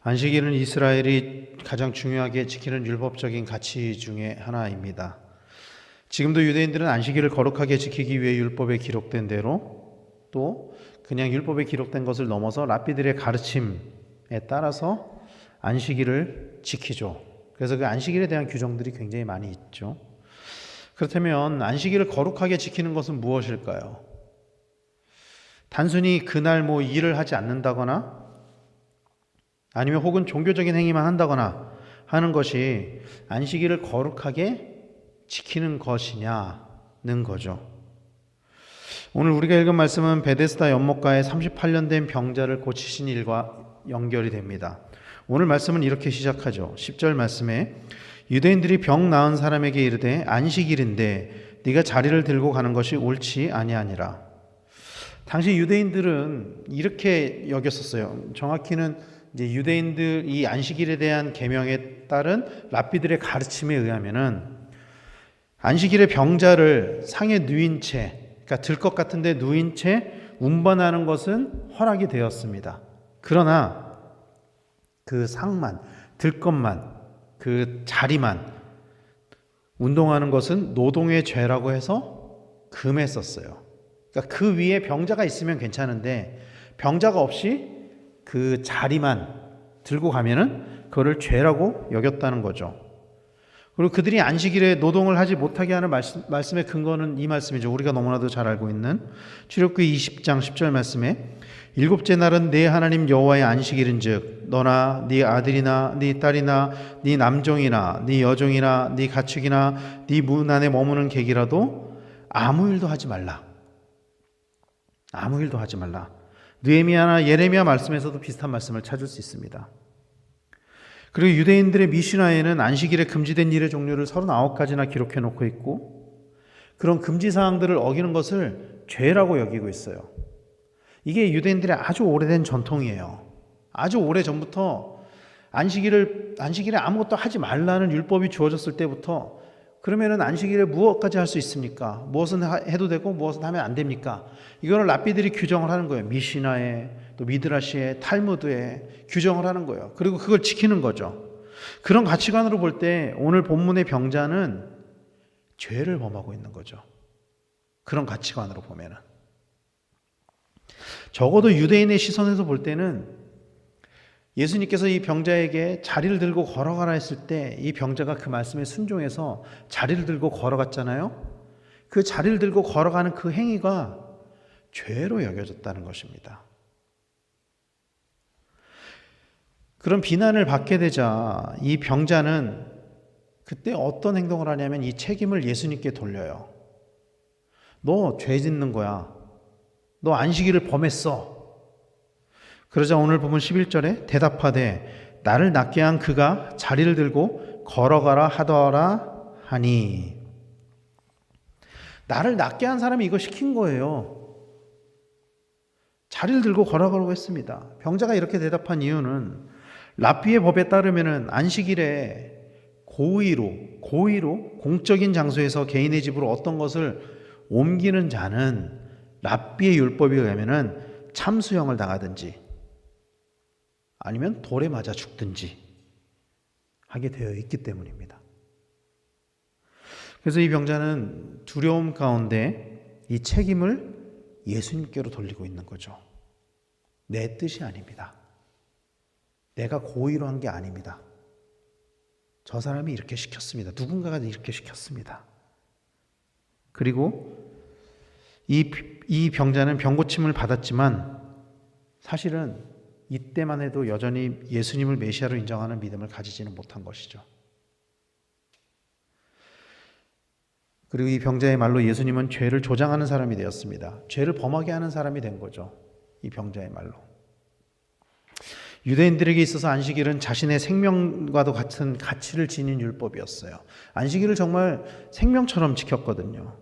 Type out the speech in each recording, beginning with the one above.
안식일은 이스라엘이 가장 중요하게 지키는 율법적인 가치 중에 하나입니다. 지금도 유대인들은 안식일을 거룩하게 지키기 위해 율법에 기록된 대로 또 그냥 율법에 기록된 것을 넘어서 랍비들의 가르침에 따라서 안식일을 지키죠. 그래서 그 안식일에 대한 규정들이 굉장히 많이 있죠. 그렇다면 안식일을 거룩하게 지키는 것은 무엇일까요? 단순히 그날 일을 하지 않는다거나 아니면 혹은 종교적인 행위만 한다거나 하는 것이 안식일을 거룩하게 지키는 것이냐는 거죠. 오늘 우리가 읽은 말씀은 베데스다 연못가에 38년 된 병자를 고치신 일과 연결이 됩니다. 오늘 말씀은 이렇게 시작하죠. 10절 말씀에 유대인들이 병 나은 사람에게 이르되 안식일인데 네가 자리를 들고 가는 것이 옳지 아니하니라. 당시 유대인들은 이렇게 여겼었어요. 정확히는 이제 유대인들 이 안식일에 대한 계명에 따른 랍비들의 가르침에 의하면은 안식일에 병자를 상에 누인 채, 그러니까 들 것 같은데 누인 채 운반하는 것은 허락이 되었습니다. 그러나 그 상만, 들 것만, 그 자리만 운동하는 것은 노동의 죄라고 해서 금했었어요. 그러니까 그 위에 병자가 있으면 괜찮은데 병자가 없이 그 자리만 들고 가면은 그거를 죄라고 여겼다는 거죠. 그리고 그들이 안식일에 노동을 하지 못하게 하는 말씀의 근거는 이 말씀이죠. 우리가 너무나도 잘 알고 있는 출애굽기 20장 10절 말씀에 일곱째 날은 네 하나님 여호와의 안식일인즉 너나 네 아들이나 네 딸이나 네 남종이나 네 여종이나 네 가축이나 네 문 안에 머무는 객이라도 아무 일도 하지 말라. 아무 일도 하지 말라. 느헤미야나 예레미야 말씀에서도 비슷한 말씀을 찾을 수 있습니다. 그리고 유대인들의 미슈나에는 안식일에 금지된 일의 종류를 39가지나 기록해 놓고 있고 그런 금지 사항들을 어기는 것을 죄라고 여기고 있어요. 이게 유대인들의 아주 오래된 전통이에요. 아주 오래전부터 안식일에 아무것도 하지 말라는 율법이 주어졌을 때부터 그러면은 안식일에 무엇까지 할 수 있습니까? 무엇은 해도 되고 무엇은 하면 안 됩니까? 이거를 랍비들이 규정을 하는 거예요. 미시나에 또 미드라시에 탈무드에 규정을 하는 거예요. 그리고 그걸 지키는 거죠. 그런 가치관으로 볼 때 오늘 본문의 병자는 죄를 범하고 있는 거죠. 그런 가치관으로 보면은 적어도 유대인의 시선에서 볼 때는 예수님께서 이 병자에게 자리를 들고 걸어가라 했을 때 이 병자가 그 말씀에 순종해서 자리를 들고 걸어갔잖아요. 그 자리를 들고 걸어가는 그 행위가 죄로 여겨졌다는 것입니다. 그런 비난을 받게 되자 이 병자는 그때 어떤 행동을 하냐면 이 책임을 예수님께 돌려요. 너 죄 짓는 거야. 너 안식일을 범했어. 그러자 오늘 보면 11절에 대답하되 나를 낫게 한 그가 자리를 들고 걸어가라 하더라 하니. 나를 낫게 한 사람이 이거 시킨 거예요. 자리를 들고 걸어가라고 했습니다. 병자가 이렇게 대답한 이유는 랍비의 법에 따르면은 안식일에 고의로 공적인 장소에서 개인의 집으로 어떤 것을 옮기는 자는 랍비의 율법에 의하면은 참수형을 당하든지 아니면 돌에 맞아 죽든지 하게 되어 있기 때문입니다. 그래서 이 병자는 두려움 가운데 이 책임을 예수님께로 돌리고 있는 거죠. 내 뜻이 아닙니다. 내가 고의로 한 게 아닙니다. 저 사람이 이렇게 시켰습니다. 누군가가 이렇게 시켰습니다. 그리고 이 병자는 병고침을 받았지만 사실은 이때만 해도 여전히 예수님을 메시아로 인정하는 믿음을 가지지는 못한 것이죠. 그리고 이 병자의 말로 예수님은 죄를 조장하는 사람이 되었습니다. 죄를 범하게 하는 사람이 된 거죠. 이 병자의 말로. 유대인들에게 있어서 안식일은 자신의 생명과도 같은 가치를 지닌 율법이었어요. 안식일을 정말 생명처럼 지켰거든요.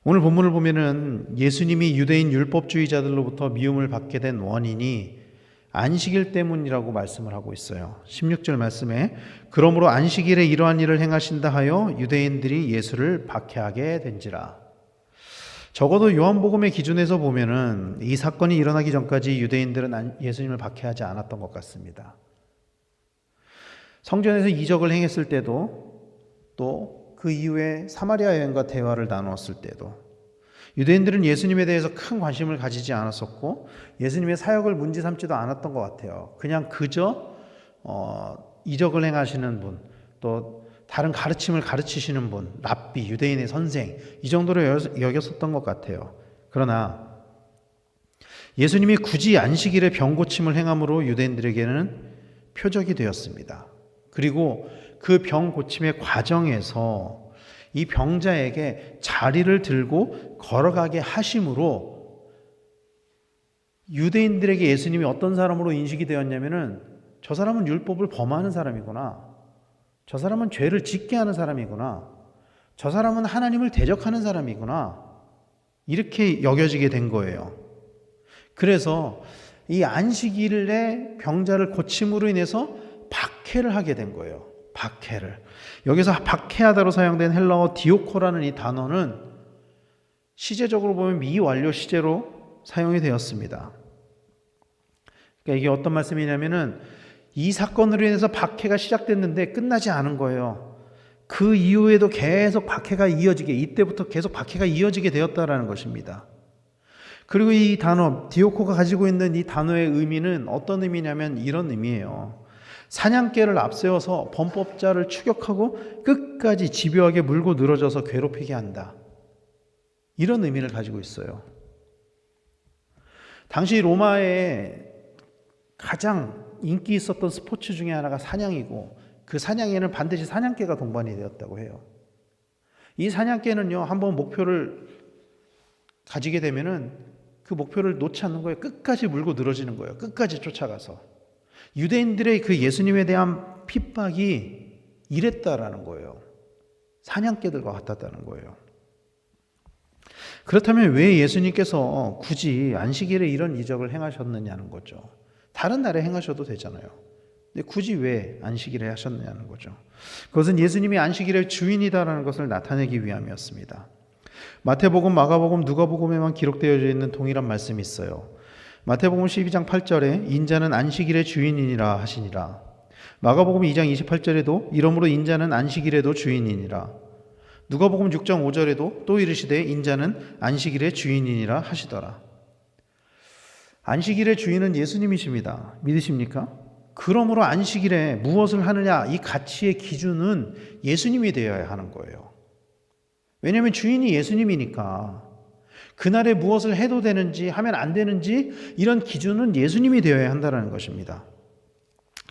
오늘 본문을 보면은 예수님이 유대인 율법주의자들로부터 미움을 받게 된 원인이 안식일 때문이라고 말씀을 하고 있어요. 16절 말씀에 그러므로 안식일에 이러한 일을 행하신다 하여 유대인들이 예수를 박해하게 된지라. 적어도 요한복음의 기준에서 보면은 이 사건이 일어나기 전까지 유대인들은 예수님을 박해하지 않았던 것 같습니다. 성전에서 이적을 행했을 때도, 또 그 이후에 사마리아 여인과 대화를 나누었을 때도 유대인들은 예수님에 대해서 큰 관심을 가지지 않았었고 예수님의 사역을 문제 삼지도 않았던 것 같아요. 그냥 그저 이적을 행하시는 분, 또 다른 가르침을 가르치시는 분, 랍비, 유대인의 선생, 이 정도로 여겼었던 것 같아요. 그러나 예수님이 굳이 안식일에 병 고침을 행함으로 유대인들에게는 표적이 되었습니다. 그리고 그 병 고침의 과정에서 이 병자에게 자리를 들고 걸어가게 하심으로 유대인들에게 예수님이 어떤 사람으로 인식이 되었냐면은 저 사람은 율법을 범하는 사람이구나. 저 사람은 죄를 짓게 하는 사람이구나. 저 사람은 하나님을 대적하는 사람이구나. 이렇게 여겨지게 된 거예요. 그래서 이 안식일에 병자를 고침으로 인해서 박해를 하게 된 거예요. 박해를. 여기서 박해하다로 사용된 헬라어 디오코라는 이 단어는 시제적으로 보면 미완료 시제로 사용이 되었습니다. 그러니까 이게 어떤 말씀이냐면은 이 사건으로 인해서 박해가 시작됐는데 끝나지 않은 거예요. 그 이후에도 계속 박해가 이어지게, 이때부터 계속 박해가 이어지게 되었다라는 것입니다. 그리고 이 단어, 디오코가 가지고 있는 이 단어의 의미는 어떤 의미냐면 이런 의미예요. 사냥개를 앞세워서 범법자를 추격하고 끝까지 집요하게 물고 늘어져서 괴롭히게 한다. 이런 의미를 가지고 있어요. 당시 로마에 가장 인기 있었던 스포츠 중에 하나가 사냥이고 그 사냥에는 반드시 사냥개가 동반이 되었다고 해요. 이 사냥개는요, 한번 목표를 가지게 되면은 그 목표를 놓지 않는 거예요. 끝까지 물고 늘어지는 거예요. 끝까지 쫓아가서. 유대인들의 그 예수님에 대한 핍박이 이랬다라는 거예요. 사냥개들과 같았다는 거예요. 그렇다면 왜 예수님께서 굳이 안식일에 이런 이적을 행하셨느냐는 거죠. 다른 날에 행하셔도 되잖아요. 근데 굳이 왜 안식일에 하셨느냐는 거죠. 그것은 예수님이 안식일의 주인이다라는 것을 나타내기 위함이었습니다. 마태복음, 마가복음, 누가복음에만 기록되어 있는 동일한 말씀이 있어요. 마태복음 12장 8절에 인자는 안식일의 주인이니라 하시니라. 마가복음 2장 28절에도 이러므로 인자는 안식일에도 주인이니라. 누가복음 6장 5절에도 또 이르시되 인자는 안식일의 주인이니라 하시더라. 안식일의 주인은 예수님이십니다. 믿으십니까? 그러므로 안식일에 무엇을 하느냐, 이 가치의 기준은 예수님이 되어야 하는 거예요. 왜냐하면 주인이 예수님이니까 그날에 무엇을 해도 되는지 하면 안 되는지 이런 기준은 예수님이 되어야 한다는 것입니다.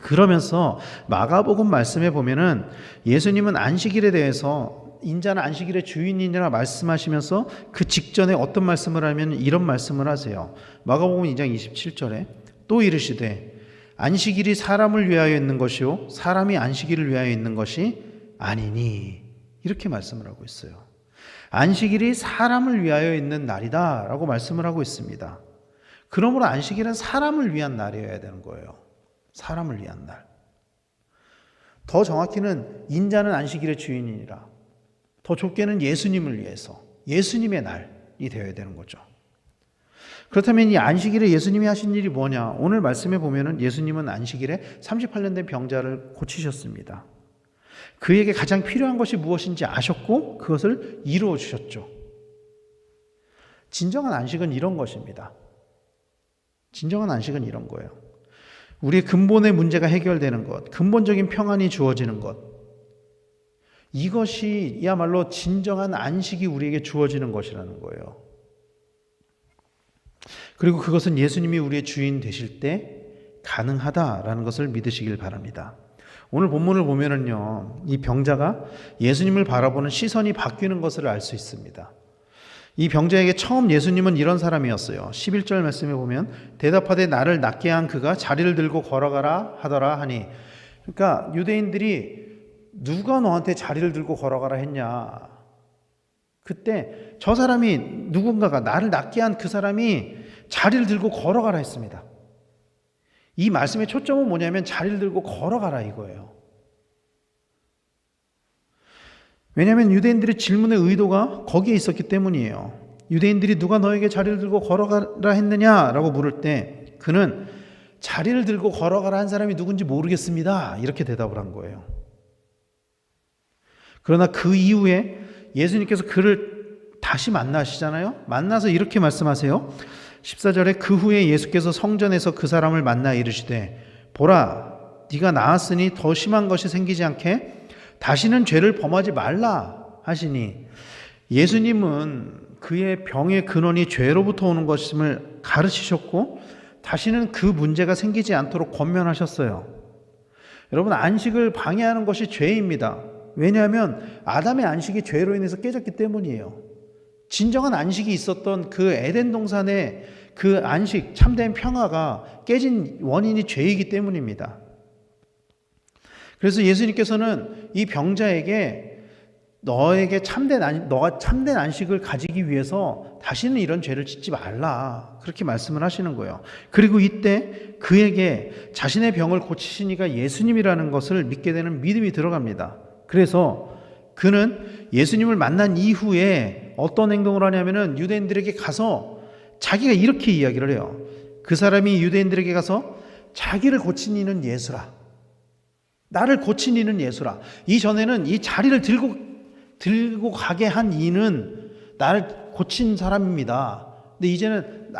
그러면서 마가복음 말씀에 보면은 예수님은 안식일에 대해서 인자는 안식일의 주인이라 말씀하시면서 그 직전에 어떤 말씀을 하면 이런 말씀을 하세요. 마가복음 2장 27절에 또 이르시되 안식일이 사람을 위하여 있는 것이요 사람이 안식일을 위하여 있는 것이 아니니, 이렇게 말씀을 하고 있어요. 안식일이 사람을 위하여 있는 날이다 라고 말씀을 하고 있습니다. 그러므로 안식일은 사람을 위한 날이어야 되는 거예요. 사람을 위한 날. 더 정확히는 인자는 안식일의 주인이니라. 더 좁게는 예수님을 위해서, 예수님의 날이 되어야 되는 거죠. 그렇다면 이 안식일에 예수님이 하신 일이 뭐냐? 오늘 말씀에 보면은 예수님은 안식일에 38년 된 병자를 고치셨습니다. 그에게 가장 필요한 것이 무엇인지 아셨고 그것을 이루어 주셨죠. 진정한 안식은 이런 것입니다. 진정한 안식은 이런 거예요. 우리의 근본의 문제가 해결되는 것, 근본적인 평안이 주어지는 것, 이것이야말로 진정한 안식이 우리에게 주어지는 것이라는 거예요. 그리고 그것은 예수님이 우리의 주인 되실 때 가능하다라는 것을 믿으시길 바랍니다. 오늘 본문을 보면은요, 이 병자가 예수님을 바라보는 시선이 바뀌는 것을 알 수 있습니다. 이 병자에게 처음 예수님은 이런 사람이었어요. 11절 말씀에 보면 대답하되 나를 낫게 한 그가 자리를 들고 걸어가라 하더라 하니, 그러니까 유대인들이 누가 너한테 자리를 들고 걸어가라 했냐, 그때 저 사람이 누군가가 나를 낫게 한 그 사람이 자리를 들고 걸어가라 했습니다. 이 말씀의 초점은 뭐냐면 자리를 들고 걸어가라 이거예요. 왜냐하면 유대인들의 질문의 의도가 거기에 있었기 때문이에요. 유대인들이 누가 너에게 자리를 들고 걸어가라 했느냐라고 물을 때 그는 자리를 들고 걸어가라 한 사람이 누군지 모르겠습니다. 이렇게 대답을 한 거예요. 그러나 그 이후에 예수님께서 그를 다시 만나시잖아요. 만나서 이렇게 말씀하세요. 14절에 그 후에 예수께서 성전에서 그 사람을 만나 이르시되 보라 네가 나았으니 더 심한 것이 생기지 않게 다시는 죄를 범하지 말라 하시니 예수님은 그의 병의 근원이 죄로부터 오는 것임을 가르치셨고 다시는 그 문제가 생기지 않도록 권면하셨어요. 여러분, 안식을 방해하는 것이 죄입니다. 왜냐하면 아담의 안식이 죄로 인해서 깨졌기 때문이에요. 진정한 안식이 있었던 그 에덴 동산의 그 안식, 참된 평화가 깨진 원인이 죄이기 때문입니다. 그래서 예수님께서는 이 병자에게 너가 참된 안식을 가지기 위해서 다시는 이런 죄를 짓지 말라. 그렇게 말씀을 하시는 거예요. 그리고 이때 그에게 자신의 병을 고치신 이가 예수님이라는 것을 믿게 되는 믿음이 들어갑니다. 그래서 그는 예수님을 만난 이후에 어떤 행동을 하냐면은 유대인들에게 가서 자기가 이렇게 이야기를 해요. 그 사람이 유대인들에게 가서 자기를 고친 이는 예수라. 나를 고친 이는 예수라. 이전에는 이 자리를 들고 가게 한 이는 나를 고친 사람입니다. 근데 이제는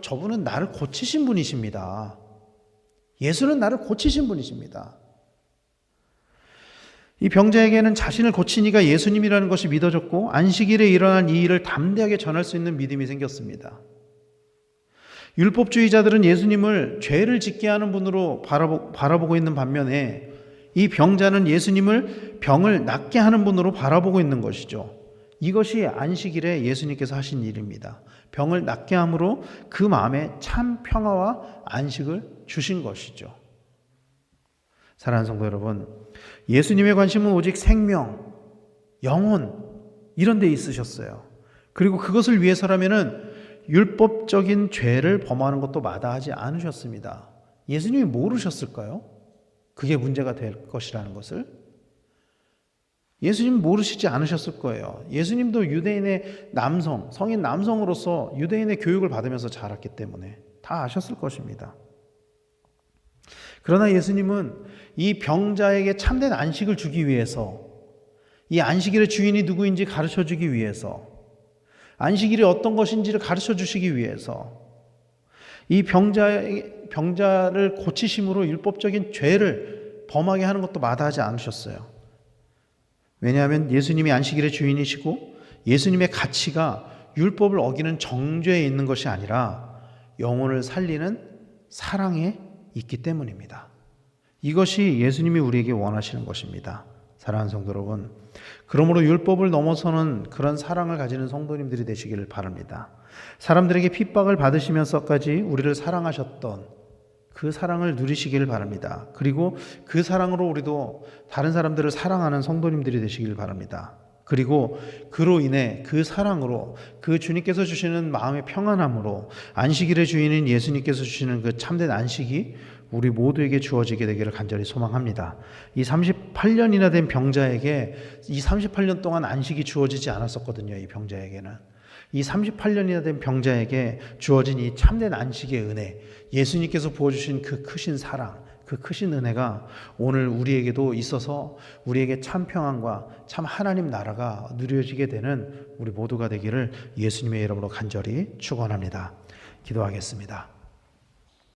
저분은 나를 고치신 분이십니다. 예수는 나를 고치신 분이십니다. 이 병자에게는 자신을 고친 이가 예수님이라는 것이 믿어졌고 안식일에 일어난 이 일을 담대하게 전할 수 있는 믿음이 생겼습니다. 율법주의자들은 예수님을 죄를 짓게 하는 분으로 바라보고 있는 반면에 이 병자는 예수님을 병을 낫게 하는 분으로 바라보고 있는 것이죠. 이것이 안식일에 예수님께서 하신 일입니다. 병을 낫게 함으로 그 마음에 참 평화와 안식을 주신 것이죠. 사랑하는 성도 여러분, 예수님의 관심은 오직 생명, 영혼 이런 데 있으셨어요. 그리고 그것을 위해서라면은 율법적인 죄를 범하는 것도 마다하지 않으셨습니다. 예수님이 모르셨을까요? 그게 문제가 될 것이라는 것을 예수님 모르시지 않으셨을 거예요. 예수님도 유대인의 성인 남성으로서 유대인의 교육을 받으면서 자랐기 때문에 다 아셨을 것입니다. 그러나 예수님은 이 병자에게 참된 안식을 주기 위해서, 이 안식일의 주인이 누구인지 가르쳐 주기 위해서, 안식일이 어떤 것인지를 가르쳐 주시기 위해서 이 병자를 고치심으로 율법적인 죄를 범하게 하는 것도 마다하지 않으셨어요. 왜냐하면 예수님이 안식일의 주인이시고 예수님의 가치가 율법을 어기는 정죄에 있는 것이 아니라 영혼을 살리는 사랑에 있기 때문입니다. 이것이 예수님이 우리에게 원하시는 것입니다. 사랑하는 성도 여러분, 그러므로 율법을 넘어서는 그런 사랑을 가지는 성도님들이 되시기를 바랍니다. 사람들에게 핍박을 받으시면서까지 우리를 사랑하셨던 그 사랑을 누리시기를 바랍니다. 그리고 그 사랑으로 우리도 다른 사람들을 사랑하는 성도님들이 되시기를 바랍니다. 그리고 그로 인해 그 사랑으로 그 주님께서 주시는 마음의 평안함으로 안식일의 주인인 예수님께서 주시는 그 참된 안식이 우리 모두에게 주어지게 되기를 간절히 소망합니다. 이 38년이나 된 병자에게 이 38년 동안 안식이 주어지지 않았었거든요. 이 병자에게는. 이 38년이나 된 병자에게 주어진 이 참된 안식의 은혜, 예수님께서 부어주신 그 크신 사랑, 그 크신 은혜가 오늘 우리에게도 있어서 우리에게 참 평안과 참 하나님 나라가 누려지게 되는 우리 모두가 되기를 예수님의 이름으로 간절히 축원합니다. 기도하겠습니다.